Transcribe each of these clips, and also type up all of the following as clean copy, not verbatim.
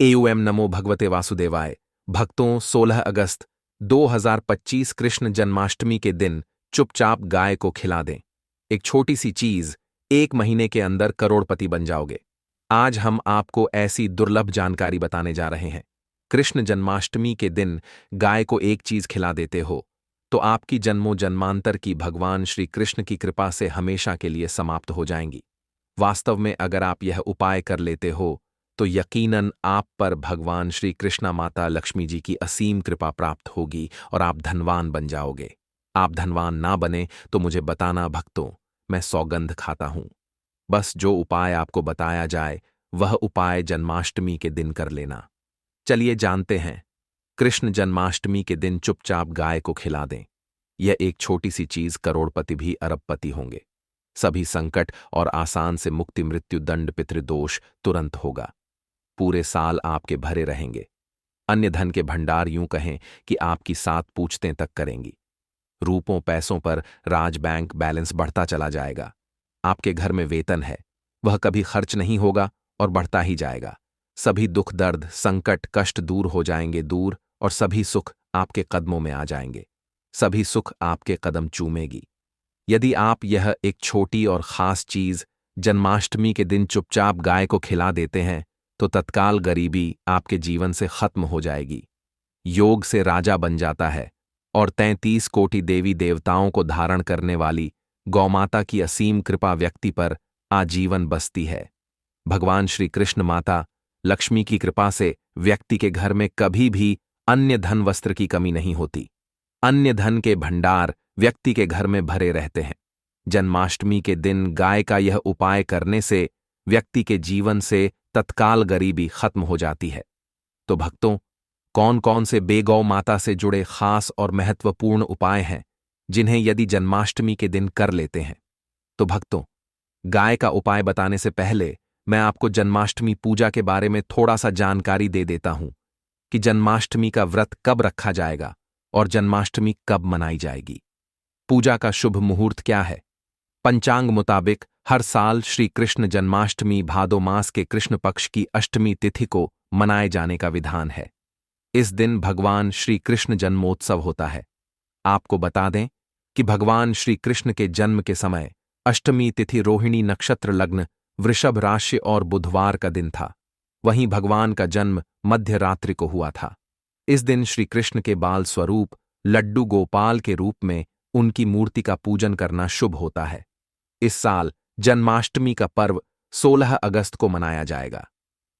एओएम नमो भगवते वासुदेवाय। भक्तों, 16 अगस्त 2025 कृष्ण जन्माष्टमी के दिन चुपचाप गाय को खिला दें। एक छोटी सी चीज, 1 महीने के अंदर करोड़पति बन जाओगे। आज हम आपको ऐसी दुर्लभ जानकारी बताने जा रहे हैं। कृष्ण जन्माष्टमी के दिन गाय को एक चीज खिला देते हो तो आपकी जन्मों जन्मांतर की भगवान श्री कृष्ण की कृपा से हमेशा के लिए समाप्त हो जाएंगी। वास्तव में अगर आप यह उपाय कर लेते हो तो यकीनन आप पर भगवान श्री कृष्णा माता लक्ष्मी जी की असीम कृपा प्राप्त होगी और आप धनवान बन जाओगे। आप धनवान ना बने तो मुझे बताना भक्तों, मैं सौगंध खाता हूं। बस जो उपाय आपको बताया जाए वह उपाय जन्माष्टमी के दिन कर लेना। चलिए जानते हैं। कृष्ण जन्माष्टमी के दिन चुपचाप गाय को खिला दें। यह एक छोटी सी चीज करोड़पति भी अरबपति होंगे। सभी संकट और आसान से मुक्ति, मृत्यु दंड, पितृदोष तुरंत होगा। पूरे साल आपके भरे रहेंगे। अन्य धन के भंडार यूं कहें कि आपकी 7 पूछतें तक करेंगी। रूपों पैसों पर राज बैंक बैलेंस बढ़ता चला जाएगा। आपके घर में वेतन है, वह कभी खर्च नहीं होगा और बढ़ता ही जाएगा। सभी दुख दर्द संकट कष्ट दूर हो जाएंगे दूर, और सभी सुख आपके कदमों में आ जाएंगे। सभी सुख आपके कदम चूमेगी। यदि आप यह एक छोटी और खास चीज जन्माष्टमी के दिन चुपचाप गाय को खिला देते हैं तो तत्काल गरीबी आपके जीवन से खत्म हो जाएगी। योग से राजा बन जाता है और 33 कोटि देवी देवताओं को धारण करने वाली गौमाता की असीम कृपा व्यक्ति पर आजीवन बसती है। भगवान श्री कृष्ण माता लक्ष्मी की कृपा से व्यक्ति के घर में कभी भी अन्य धन वस्त्र की कमी नहीं होती। अन्य धन के भंडार व्यक्ति के घर में भरे रहते हैं। जन्माष्टमी के दिन गाय का यह उपाय करने से व्यक्ति के जीवन से तत्काल गरीबी खत्म हो जाती है। तो भक्तों, कौन कौन से बेगौ माता से जुड़े खास और महत्वपूर्ण उपाय हैं जिन्हें यदि जन्माष्टमी के दिन कर लेते हैं? तो भक्तों, गाय का उपाय बताने से पहले मैं आपको जन्माष्टमी पूजा के बारे में थोड़ा सा जानकारी दे देता हूं कि जन्माष्टमी का व्रत कब रखा जाएगा और जन्माष्टमी कब मनाई जाएगी। पूजा का शुभ मुहूर्त क्या है? पंचांग मुताबिक हर साल श्री कृष्ण जन्माष्टमी भादो मास के कृष्ण पक्ष की अष्टमी तिथि को मनाए जाने का विधान है। इस दिन भगवान श्री कृष्ण जन्मोत्सव होता है। आपको बता दें कि भगवान श्री कृष्ण के जन्म के समय अष्टमी तिथि रोहिणी नक्षत्र लग्न वृषभ राशि और बुधवार का दिन था। वहीं भगवान का जन्म मध्य रात्रि को हुआ था। इस दिन श्री कृष्ण के बाल स्वरूप लड्डू गोपाल के रूप में उनकी मूर्ति का पूजन करना शुभ होता है। इस साल जन्माष्टमी का पर्व 16 अगस्त को मनाया जाएगा।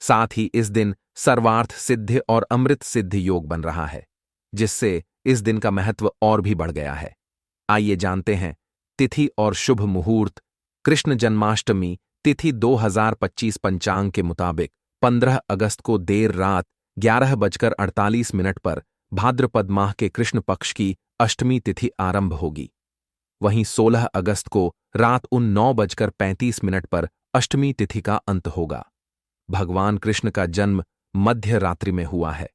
साथ ही इस दिन सर्वार्थ सिद्धि और अमृत सिद्धि योग बन रहा है, जिससे इस दिन का महत्व और भी बढ़ गया है। आइए जानते हैं तिथि और शुभ मुहूर्त। कृष्ण जन्माष्टमी तिथि 2025 पंचांग के मुताबिक 15 अगस्त को देर रात 11:48 पर भाद्रपद माह के कृष्ण पक्ष की अष्टमी तिथि आरंभ होगी। वहीं 16 अगस्त को रात 9:35 पर अष्टमी तिथि का अंत होगा। भगवान कृष्ण का जन्म मध्य रात्रि में हुआ है।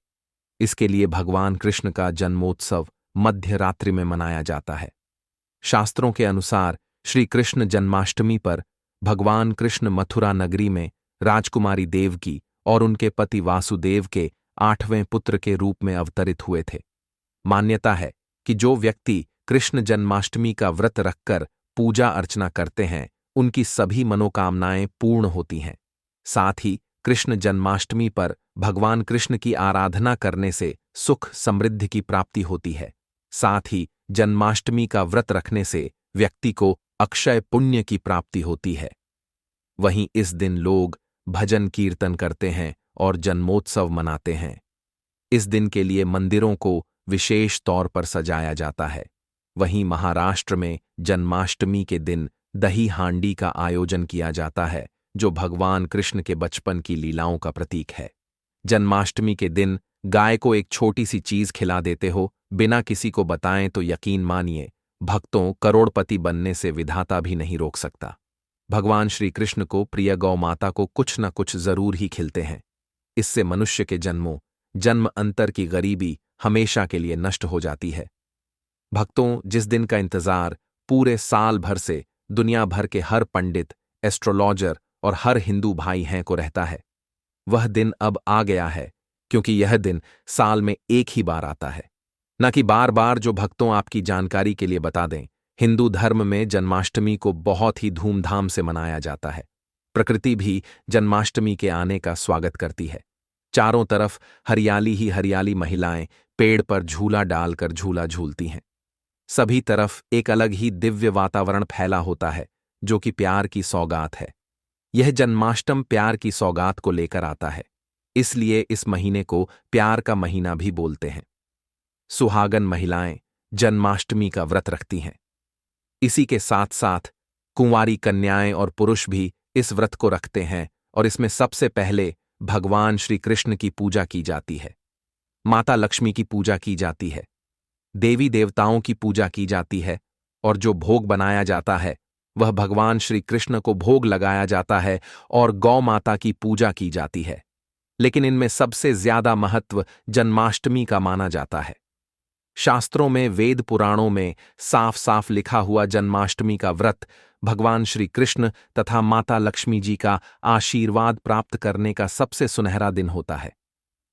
इसके लिए भगवान कृष्ण का जन्मोत्सव मध्य रात्रि में मनाया जाता है। शास्त्रों के अनुसार श्री कृष्ण जन्माष्टमी पर भगवान कृष्ण मथुरा नगरी में राजकुमारी देवकी और उनके पति वासुदेव के 8वें पुत्र के रूप में अवतरित हुए थे। मान्यता है कि जो व्यक्ति कृष्ण जन्माष्टमी का व्रत रखकर पूजा अर्चना करते हैं उनकी सभी मनोकामनाएं पूर्ण होती हैं। साथ ही कृष्ण जन्माष्टमी पर भगवान कृष्ण की आराधना करने से सुख समृद्धि की प्राप्ति होती है। साथ ही जन्माष्टमी का व्रत रखने से व्यक्ति को अक्षय पुण्य की प्राप्ति होती है। वहीं इस दिन लोग भजन कीर्तन करते हैं और जन्मोत्सव मनाते हैं। इस दिन के लिए मंदिरों को विशेष तौर पर सजाया जाता है। वहीं महाराष्ट्र में जन्माष्टमी के दिन दही हांडी का आयोजन किया जाता है, जो भगवान कृष्ण के बचपन की लीलाओं का प्रतीक है। जन्माष्टमी के दिन गाय को एक छोटी सी चीज खिला देते हो बिना किसी को बताएं तो यकीन मानिए भक्तों, करोड़पति बनने से विधाता भी नहीं रोक सकता। भगवान श्री कृष्ण को प्रिय गौ माता को कुछ न कुछ जरूर ही खिलते हैं। इससे मनुष्य के जन्म अंतर की गरीबी हमेशा के लिए नष्ट हो जाती है। भक्तों, जिस दिन का इंतजार पूरे साल भर से दुनिया भर के हर पंडित, एस्ट्रोलॉजर और हर हिंदू भाई हैं को रहता है, वह दिन अब आ गया है, क्योंकि यह दिन साल में एक ही बार आता है। न कि बार बार। जो भक्तों, आपकी जानकारी के लिए बता दें, हिंदू धर्म में जन्माष्टमी को बहुत ही धूमधाम से मनाया जाता है। प्रकृति भी जन्माष्टमी के आने का स्वागत करती है। चारों तरफ हरियाली ही हरियाली, महिलाएं पेड़ पर झूला डालकर झूला झूलती हैं। सभी तरफ एक अलग ही दिव्य वातावरण फैला होता है, जो कि प्यार की सौगात है। यह जन्माष्टम प्यार की सौगात को लेकर आता है, इसलिए इस महीने को प्यार का महीना भी बोलते हैं। सुहागन महिलाएं जन्माष्टमी का व्रत रखती हैं। इसी के साथ साथ कुंवारी कन्याएं और पुरुष भी इस व्रत को रखते हैं, और इसमें सबसे पहले भगवान श्री कृष्ण की पूजा की जाती है। माता लक्ष्मी की पूजा की जाती है, देवी देवताओं की पूजा की जाती है, और जो भोग बनाया जाता है वह भगवान श्री कृष्ण को भोग लगाया जाता है, और गौ माता की पूजा की जाती है। लेकिन इनमें सबसे ज्यादा महत्व जन्माष्टमी का माना जाता है। शास्त्रों में, वेद पुराणों में साफ साफ लिखा हुआ जन्माष्टमी का व्रत भगवान श्री कृष्ण तथा माता लक्ष्मी जी का आशीर्वाद प्राप्त करने का सबसे सुनहरा दिन होता है।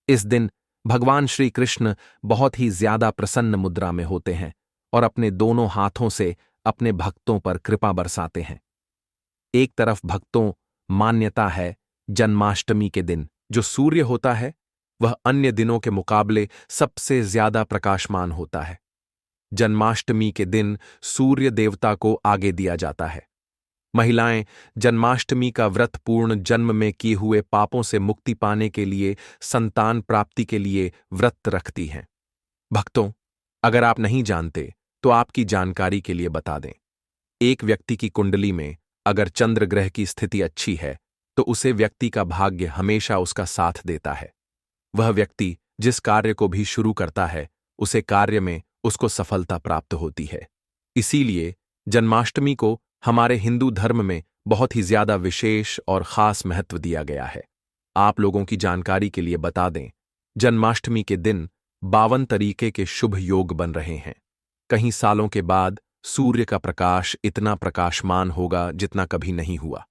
इस दिन भगवान श्री कृष्ण बहुत ही ज्यादा प्रसन्न मुद्रा में होते हैं और अपने दोनों हाथों से अपने भक्तों पर कृपा बरसाते हैं। एक तरफ भक्तों मान्यता है, जन्माष्टमी के दिन जो सूर्य होता है वह अन्य दिनों के मुकाबले सबसे ज्यादा प्रकाशमान होता है। जन्माष्टमी के दिन सूर्य देवता को आगे दिया जाता है। महिलाएं जन्माष्टमी का व्रत पूर्ण जन्म में किए हुए पापों से मुक्ति पाने के लिए, संतान प्राप्ति के लिए व्रत रखती हैं। भक्तों, अगर आप नहीं जानते तो आपकी जानकारी के लिए बता दें, एक व्यक्ति की कुंडली में अगर चंद्र ग्रह की स्थिति अच्छी है तो उसे व्यक्ति का भाग्य हमेशा उसका साथ देता है। वह व्यक्ति जिस कार्य को भी शुरू करता है उसे कार्य में उसको सफलता प्राप्त होती है। इसीलिए जन्माष्टमी को हमारे हिंदू धर्म में बहुत ही ज्यादा विशेष और खास महत्व दिया गया है। आप लोगों की जानकारी के लिए बता दें, जन्माष्टमी के दिन 52 तरीके के शुभ योग बन रहे हैं। कई सालों के बाद सूर्य का प्रकाश इतना प्रकाशमान होगा जितना कभी नहीं हुआ।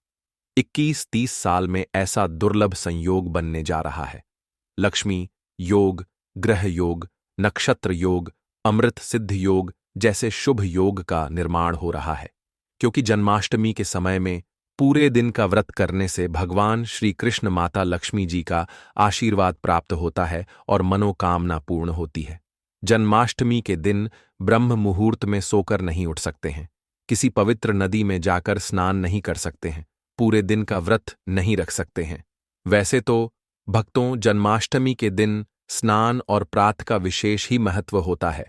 21-30 साल में ऐसा दुर्लभ संयोग बनने जा रहा है। लक्ष्मी योग, ग्रह योग, नक्षत्र योग, अमृत सिद्ध योग जैसे शुभ योग का निर्माण हो रहा है, क्योंकि जन्माष्टमी के समय में पूरे दिन का व्रत करने से भगवान श्री कृष्ण माता लक्ष्मी जी का आशीर्वाद प्राप्त होता है और मनोकामना पूर्ण होती है। जन्माष्टमी के दिन ब्रह्म मुहूर्त में सोकर नहीं उठ सकते हैं, किसी पवित्र नदी में जाकर स्नान नहीं कर सकते हैं, पूरे दिन का व्रत नहीं रख सकते हैं। वैसे तो भक्तों, जन्माष्टमी के दिन स्नान और प्रातः का विशेष ही महत्व होता है,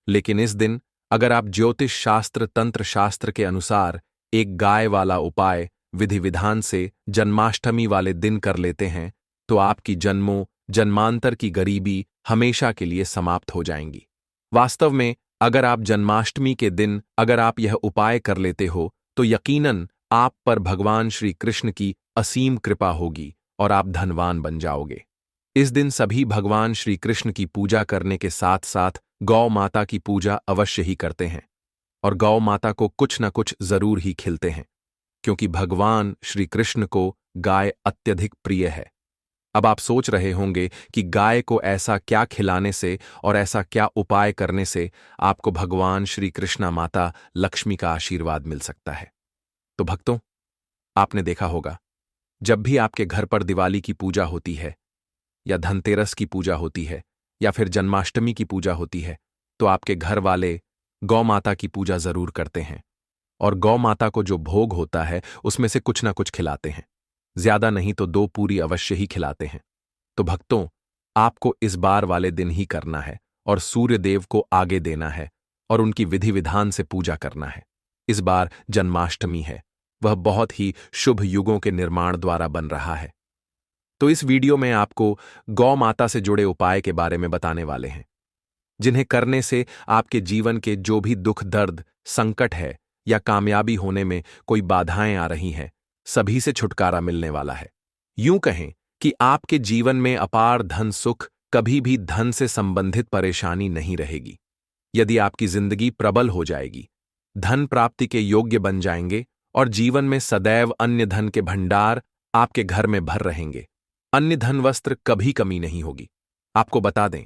लेकिन इस दिन अगर आप ज्योतिष शास्त्र, तंत्र शास्त्र के अनुसार एक गाय वाला उपाय विधि विधान से जन्माष्टमी वाले दिन कर लेते हैं तो आपकी जन्मों जन्मांतर की गरीबी हमेशा के लिए समाप्त हो जाएंगी। वास्तव में अगर आप जन्माष्टमी के दिन अगर आप यह उपाय कर लेते हो तो यकीनन आप पर भगवान श्री कृष्ण की असीम कृपा होगी और आप धनवान बन जाओगे। इस दिन सभी भगवान श्री कृष्ण की पूजा करने के साथ साथ गौ माता की पूजा अवश्य ही करते हैं, और गौ माता को कुछ न कुछ जरूर ही खिलते हैं, क्योंकि भगवान श्री कृष्ण को गाय अत्यधिक प्रिय है। अब आप सोच रहे होंगे कि गाय को ऐसा क्या खिलाने से और ऐसा क्या उपाय करने से आपको भगवान श्री कृष्णा माता लक्ष्मी का आशीर्वाद मिल सकता है। तो भक्तों, आपने देखा होगा, जब भी आपके घर पर दिवाली की पूजा होती है या धनतेरस की पूजा होती है या फिर जन्माष्टमी की पूजा होती है तो आपके घर वाले गौ माता की पूजा जरूर करते हैं, और गौ माता को जो भोग होता है उसमें से कुछ ना कुछ खिलाते हैं, ज्यादा नहीं तो 2 पूरी अवश्य ही खिलाते हैं। तो भक्तों, आपको इस बार वाले दिन ही करना है और सूर्य देव को आगे देना है और उनकी विधि विधान से पूजा करना है। इस बार जन्माष्टमी है, वह बहुत ही शुभ युगों के निर्माण द्वारा बन रहा है। तो इस वीडियो में आपको गौ माता से जुड़े उपाय के बारे में बताने वाले हैं, जिन्हें करने से आपके जीवन के जो भी दुख, दर्द, संकट है या कामयाबी होने में कोई बाधाएं आ रही हैं, सभी से छुटकारा मिलने वाला है। यूं कहें कि आपके जीवन में अपार धन सुख, कभी भी धन से संबंधित परेशानी नहीं रहेगी। यदि आपकी जिंदगी प्रबल हो जाएगी, धन प्राप्ति के योग्य बन जाएंगे और जीवन में सदैव अन्य धन के भंडार आपके घर में भर रहेंगे। अन्य धन वस्त्र कभी कमी नहीं होगी। आपको बता दें,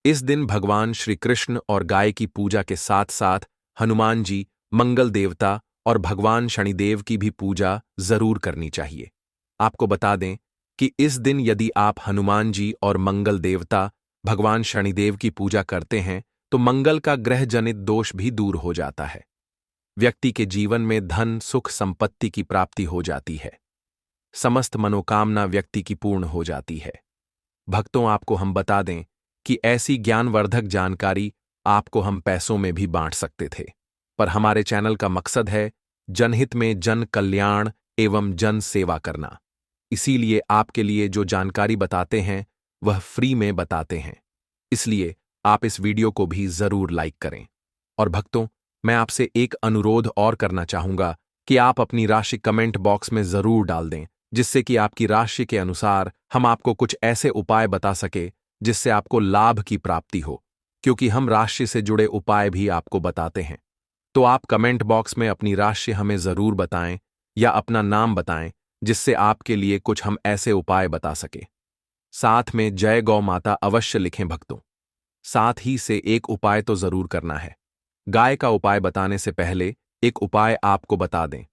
इस दिन भगवान श्री कृष्ण और गाय की पूजा के साथ साथ हनुमान जी, मंगल देवता और भगवान शनिदेव की भी पूजा जरूर करनी चाहिए। आपको बता दें कि इस दिन यदि आप हनुमान जी और मंगल देवता, भगवान शनिदेव की पूजा करते हैं तो मंगल का ग्रह जनित दोष भी दूर हो जाता है। व्यक्ति के जीवन में धन, सुख, संपत्ति की प्राप्ति हो जाती है। समस्त मनोकामना व्यक्ति की पूर्ण हो जाती है। भक्तों, आपको हम बता दें कि ऐसी ज्ञानवर्धक जानकारी आपको हम पैसों में भी बांट सकते थे, पर हमारे चैनल का मकसद है जनहित में जन कल्याण एवं जन सेवा करना। इसीलिए आपके लिए जो जानकारी बताते हैं वह फ्री में बताते हैं। इसलिए आप इस वीडियो को भी जरूर लाइक करें। और भक्तों, मैं आपसे एक अनुरोध और करना चाहूंगा कि आप अपनी राशि कमेंट बॉक्स में जरूर डाल दें, जिससे कि आपकी राशि के अनुसार हम आपको कुछ ऐसे उपाय बता सके जिससे आपको लाभ की प्राप्ति हो, क्योंकि हम राशि से जुड़े उपाय भी आपको बताते हैं। तो आप कमेंट बॉक्स में अपनी राशि हमें जरूर बताएं या अपना नाम बताएं, जिससे आपके लिए कुछ हम ऐसे उपाय बता सके। साथ में जय गौ माता अवश्य लिखें भक्तों। साथ ही से एक उपाय तो जरूर करना है। गाय का उपाय बताने से पहले एक उपाय आपको बता दें।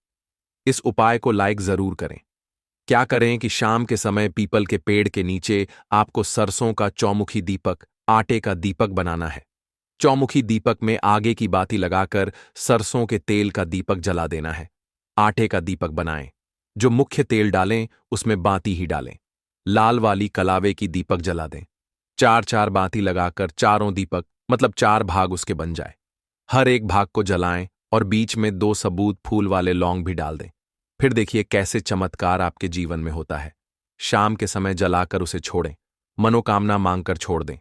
इस उपाय को लाइक जरूर करें। क्या करें कि शाम के समय पीपल के पेड़ के नीचे आपको सरसों का चौमुखी दीपक, आटे का दीपक बनाना है। चौमुखी दीपक में आगे की बाती लगाकर सरसों के तेल का दीपक जला देना है। आटे का दीपक बनाएं। जो मुख्य तेल डालें उसमें बाती ही डालें। लाल वाली कलावे की दीपक जला दें। 4-4 बाती लगाकर चारों दीपक मतलब 4 भाग उसके बन जाए। हर एक भाग को जलाएं और बीच में 2 सबूत फूल वाले लौंग भी डाल दें। फिर देखिए कैसे चमत्कार आपके जीवन में होता है। शाम के समय जलाकर उसे छोड़ें, मनोकामना मांगकर छोड़ दें।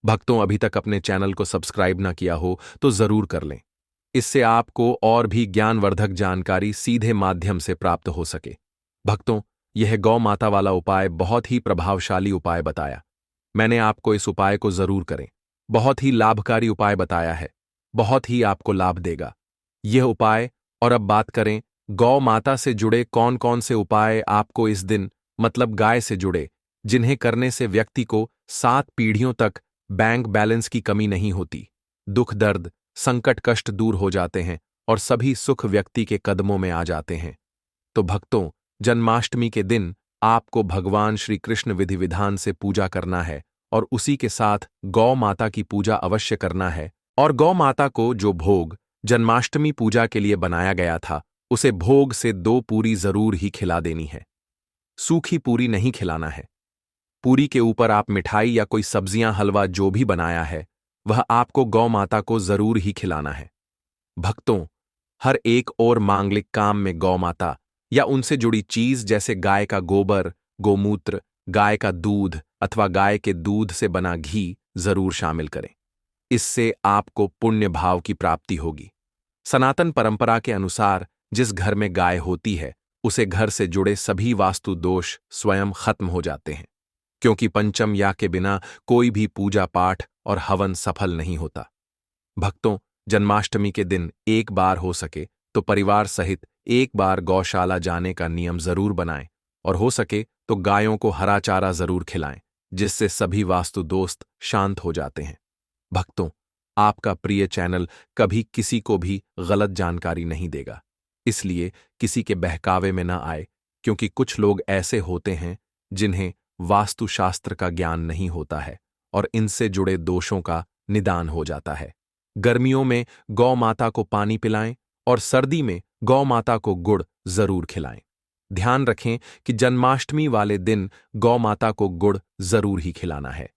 भक्तों, अभी तक अपने चैनल को सब्सक्राइब ना किया हो तो जरूर कर लें। इससे आपको और भी ज्ञानवर्धक जानकारी सीधे माध्यम से प्राप्त हो सके। भक्तों, यह गौ माता वाला उपाय बहुत ही प्रभावशाली उपाय बताया। मैंने आपको इस उपाय को जरूर करें। बहुत ही लाभकारी उपाय बताया है। बहुत ही आपको लाभ देगा यह उपाय। और अब बात करें गौ माता से जुड़े कौन कौन से उपाय आपको इस दिन मतलब गाय से जुड़े, जिन्हें करने से व्यक्ति को 7 पीढ़ियों तक बैंक बैलेंस की कमी नहीं होती, दुख दर्द संकट कष्ट दूर हो जाते हैं और सभी सुख व्यक्ति के कदमों में आ जाते हैं। तो भक्तों, जन्माष्टमी के दिन आपको भगवान श्री कृष्ण विधि विधान से पूजा करना है और उसी के साथ गौ माता की पूजा अवश्य करना है। और गौ माता को जो भोग जन्माष्टमी पूजा के लिए बनाया गया था, उसे भोग से 2 पूरी जरूर ही खिला देनी है। सूखी पूरी नहीं खिलाना है। पूरी के ऊपर आप मिठाई या कोई सब्जियां, हलवा जो भी बनाया है वह आपको गौ माता को जरूर ही खिलाना है। भक्तों, हर एक और मांगलिक काम में गौ माता या उनसे जुड़ी चीज जैसे गाय का गोबर, गोमूत्र, गाय का दूध अथवा गाय के दूध से बना घी जरूर शामिल करें। इससे आपको पुण्य भाव की प्राप्ति होगी। सनातन परंपरा के अनुसार जिस घर में गाय होती है उसे घर से जुड़े सभी वास्तु दोष स्वयं खत्म हो जाते हैं, क्योंकि पंचम या के बिना कोई भी पूजा पाठ और हवन सफल नहीं होता। भक्तों, जन्माष्टमी के दिन एक बार हो सके तो परिवार सहित एक बार गौशाला जाने का नियम जरूर बनाएं और हो सके तो गायों को हरा चारा जरूर खिलाएं, जिससे सभी वास्तु दोस्त शांत हो जाते हैं। भक्तों, आपका प्रिय चैनल कभी किसी को भी गलत जानकारी नहीं देगा, इसलिए किसी के बहकावे में ना आए, क्योंकि कुछ लोग ऐसे होते हैं जिन्हें वास्तुशास्त्र का ज्ञान नहीं होता है और इनसे जुड़े दोषों का निदान हो जाता है। गर्मियों में गौ माता को पानी पिलाएं और सर्दी में गौ माता को गुड़ जरूर खिलाएं। ध्यान रखें कि जन्माष्टमी वाले दिन गौ माता को गुड़ जरूर ही खिलाना है।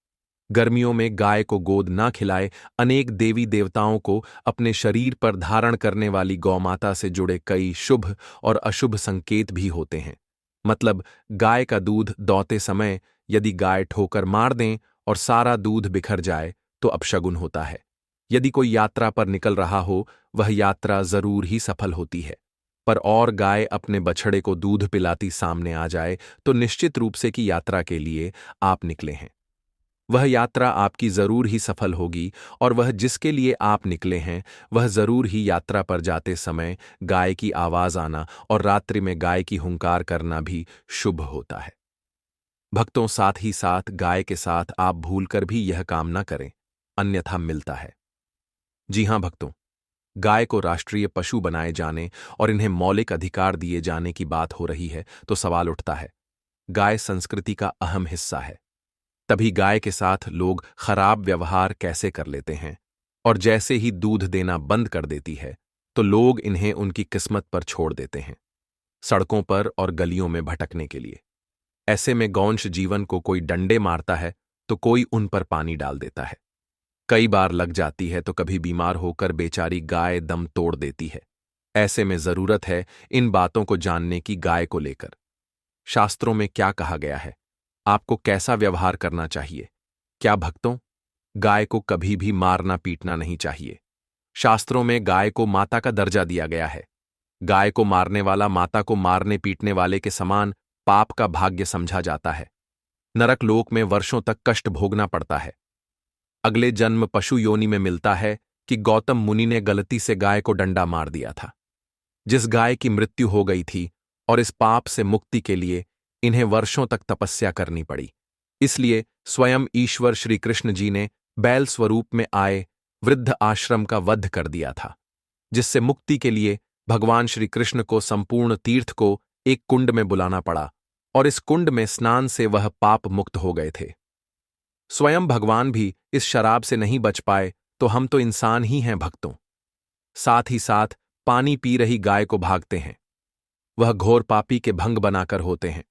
गर्मियों में गाय को गोद ना खिलाए। अनेक देवी देवताओं को अपने शरीर पर धारण करने वाली गौमाता से जुड़े कई शुभ और अशुभ संकेत भी होते हैं। मतलब गाय का दूध दौते समय यदि गाय ठोकर मार दें और सारा दूध बिखर जाए तो अपशगुन होता है। यदि कोई यात्रा पर निकल रहा हो, वह यात्रा जरूर ही सफल होती है। पर और गाय अपने बछड़े को दूध पिलाती सामने आ जाए तो निश्चित रूप से कि यात्रा के लिए आप निकले हैं। वह यात्रा आपकी जरूर ही सफल होगी और वह जिसके लिए आप निकले हैं वह जरूर ही यात्रा पर जाते समय गाय की आवाज आना और रात्रि में गाय की हुंकार करना भी शुभ होता है। भक्तों, साथ ही साथ गाय के साथ आप भूलकर भी यह काम न करें, अन्यथा मिलता है। जी हां भक्तों, गाय को राष्ट्रीय पशु बनाए जाने और इन्हें मौलिक अधिकार दिए जाने की बात हो रही है तो सवाल उठता है, गाय संस्कृति का अहम हिस्सा है, तभी गाय के साथ लोग खराब व्यवहार कैसे कर लेते हैं, और जैसे ही दूध देना बंद कर देती है तो लोग इन्हें उनकी किस्मत पर छोड़ देते हैं, सड़कों पर और गलियों में भटकने के लिए। ऐसे में गौवंश जीवन को कोई डंडे मारता है तो कोई उन पर पानी डाल देता है, कई बार लग जाती है तो कभी बीमार होकर बेचारी गाय दम तोड़ देती है। ऐसे में जरूरत है इन बातों को जानने की गाय को लेकर। शास्त्रों में क्या कहा गया है, आपको कैसा व्यवहार करना चाहिए? क्या भक्तों, गाय को कभी भी मारना पीटना नहीं चाहिए। शास्त्रों में गाय को माता का दर्जा दिया गया है। गाय को मारने वाला माता को मारने पीटने वाले के समान पाप का भाग्य समझा जाता है। नरक लोक में वर्षों तक कष्ट भोगना पड़ता है। अगले जन्म पशु योनि में मिलता है कि गौतम मुनि ने गलती से गाय को डंडा मार दिया था, जिस गाय की मृत्यु हो गई थी, और इस पाप से मुक्ति के लिए इन्हें वर्षों तक तपस्या करनी पड़ी। इसलिए स्वयं ईश्वर श्री कृष्ण जी ने बैल स्वरूप में आए वृद्ध आश्रम का वध कर दिया था, जिससे मुक्ति के लिए भगवान श्री कृष्ण को संपूर्ण तीर्थ को एक कुंड में बुलाना पड़ा, और इस कुंड में स्नान से वह पाप मुक्त हो गए थे। स्वयं भगवान भी इस शराब से नहीं बच पाए तो हम तो इंसान ही हैं भक्तों। साथ ही साथ पानी पी रही गाय को भागते हैं, वह घोर पापी के भंग बनाकर होते हैं।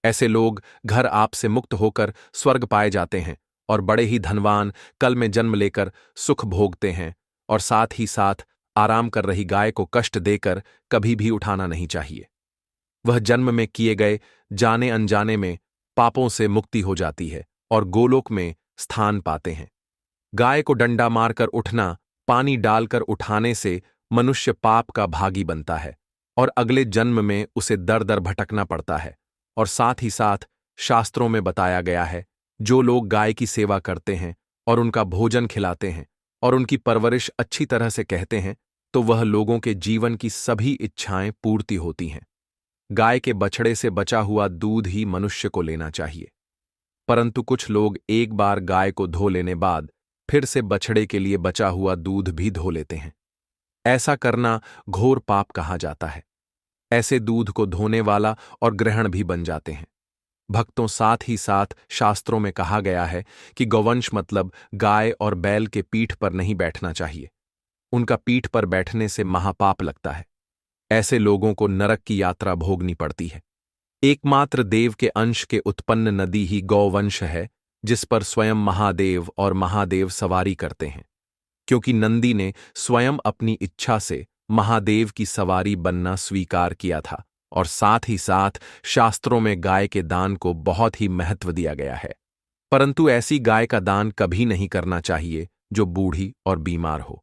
ऐसे लोग घर आप से मुक्त होकर स्वर्ग पाए जाते हैं और बड़े ही धनवान कल में जन्म लेकर सुख भोगते हैं, और साथ ही साथ आराम कर रही गाय को कष्ट देकर कभी भी उठाना नहीं चाहिए। वह जन्म में किए गए जाने अनजाने में पापों से मुक्ति हो जाती है और गोलोक में स्थान पाते हैं। गाय को डंडा मारकर उठना, पानी डालकर उठाने से मनुष्य पाप का भागी बनता है और अगले जन्म में उसे दर दर भटकना पड़ता है। और साथ ही साथ शास्त्रों में बताया गया है, जो लोग गाय की सेवा करते हैं और उनका भोजन खिलाते हैं और उनकी परवरिश अच्छी तरह से कहते हैं, तो वह लोगों के जीवन की सभी इच्छाएं पूर्ति होती हैं। गाय के बछड़े से बचा हुआ दूध ही मनुष्य को लेना चाहिए, परंतु कुछ लोग एक बार गाय को धो लेने बाद फिर से बछड़े के लिए बचा हुआ दूध भी धो लेते हैं। ऐसा करना घोर पाप कहा जाता है। ऐसे दूध को धोने वाला और ग्रहण भी बन जाते हैं। भक्तों, साथ ही साथ शास्त्रों में कहा गया है कि गौवंश मतलब गाय और बैल के पीठ पर नहीं बैठना चाहिए। उनका पीठ पर बैठने से महापाप लगता है। ऐसे लोगों को नरक की यात्रा भोगनी पड़ती है। एकमात्र देव के अंश के उत्पन्न नदी ही गौवंश है, जिस पर स्वयं महादेव और महादेव सवारी करते हैं, क्योंकि नंदी ने स्वयं अपनी इच्छा से महादेव की सवारी बनना स्वीकार किया था। और साथ ही साथ शास्त्रों में गाय के दान को बहुत ही महत्व दिया गया है, परंतु ऐसी गाय का दान कभी नहीं करना चाहिए जो बूढ़ी और बीमार हो।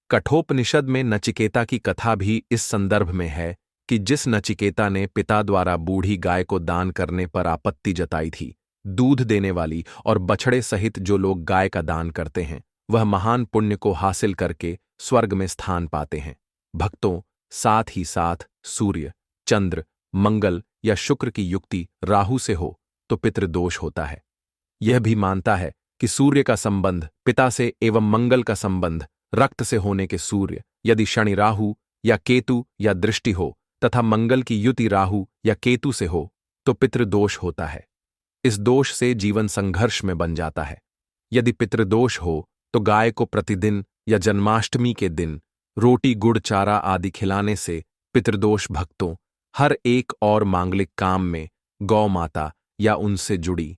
कठोपनिषद में नचिकेता की कथा भी इस संदर्भ में है कि जिस नचिकेता ने पिता द्वारा बूढ़ी गाय को दान करने पर आपत्ति जताई थी, दूध देने वाली और बछड़े सहित जो लोग गाय का दान करते हैं, वह महान पुण्य को हासिल करके स्वर्ग में स्थान पाते हैं। भक्तों, साथ ही साथ सूर्य, चंद्र, मंगल या शुक्र की युक्ति राहु से हो तो पितृदोष होता है। यह भी मानता है कि सूर्य का संबंध पिता से एवं मंगल का संबंध रक्त से होने के सूर्य यदि शनि राहु या केतु या दृष्टि हो तथा मंगल की युति राहु या केतु से हो तो पितृदोष होता है। इस दोष से जीवन संघर्ष में बन जाता है। यदि पितृदोष हो तो गाय को प्रतिदिन या जन्माष्टमी के दिन रोटी गुड़ चारा आदि खिलाने से पितृदोष भक्तों हर एक और मांगलिक काम में गौ माता या उनसे जुड़ी